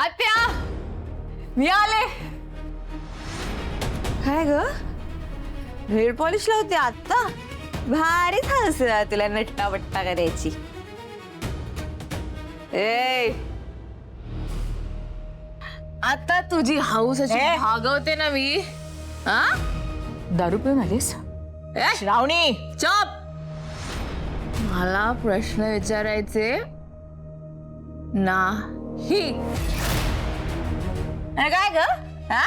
आत्या मी आले. काय ग हेअर पॉलिश लावते आता? भारीच हस तुला नट्टा बट्टा करायची. ए आता तुझी हाऊस अशी भागवते ना मी. हा दारू पिऊन आलीस? श्रावणी चप. मला प्रश्न विचारायचे नाही. काय ग हा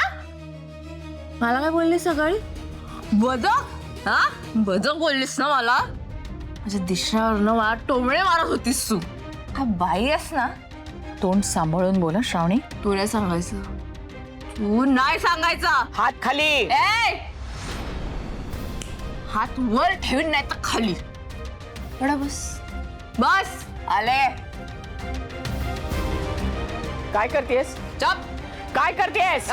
मला काय बोलली सकाळी? बदक. हा बदक बोललीस ना मला. माझ्या दिशेवरनं मला टोमळे मारत होतीस तू. हा बाई आहेस ना. तोंड सांभाळून बोला श्रावणी. तू नाही सांगायचं. तू नाही सांगायचं. हात खाली. ए हात वर ठेवून नाही तर खाली. एवढा बस बस आले. काय करतेस? चप. काय करतेस?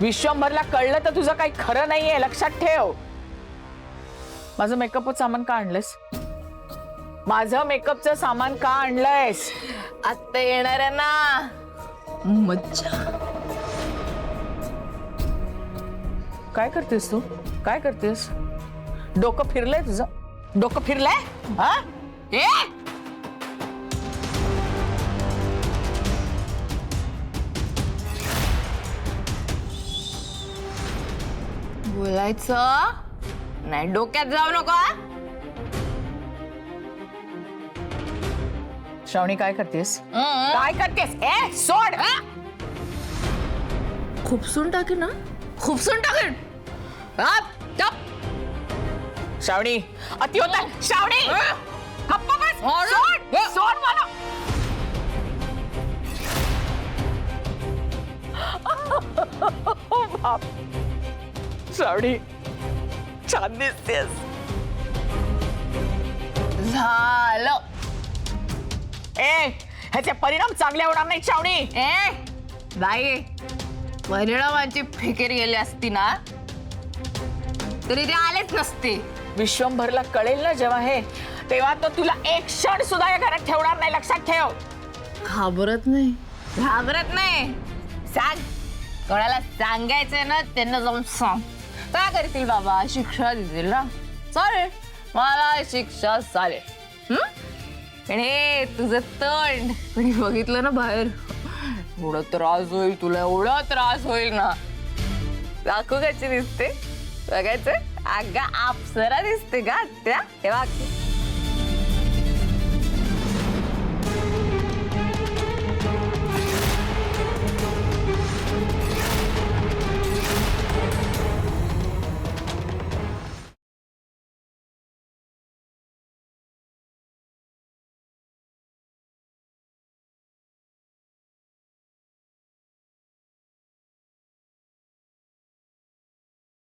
विश्वंभरला कळलं तर तुझं काही खरं नाहीये, लक्षात ठेव. माझं मेकअपचं सामान का आणलंस? माझं मेकअपचं सामान का आणलंयस? आता येणार आहे ना मज्जा. काय करतेस तू? काय करतेस? डोकं फिरलंय तुझं? डोकं फिरलंय? हा? ए बोलायचं नाही, डोक्यात जाऊ नको. श्रावणी काय करतेस? काय करतेस? ए सोड. खुपसून टाकेन ना, खुपसून टाकेन. श्रावणी अति होता. श्रावणी गप्प बस. सोड. सोड मला. बाप. श्रावणी छान दिसतेस. झालं. ए ह्याचे परिणाम चांगले होणार नाही श्रावणी. ए बाई परिणामांची फिकीर गेली असती ना तरी ते आलेच नसते. विश्वंभरला कळेल ना जेव्हा हे, तेव्हा तो तुला एक क्षण सुद्धा या घरात ठेवणार नाही, लक्षात ठेव. घाबरत नाही, घाबरत नाही. सांग कोणाला सांगायचंय ना त्यांना जाऊन सांग. काय करतील बाबा? शिक्षा देतील ना. चालेल मला शिक्षा चालेल. आणि हे तुझं तोंड कोणी बघितलं ना बाहेर एवढा त्रास होईल तुला, एवढा त्रास होईल ना. दाखवू कशी दिसते बघायचं? अगं अप्सरा दिसते का त्या? हे बघ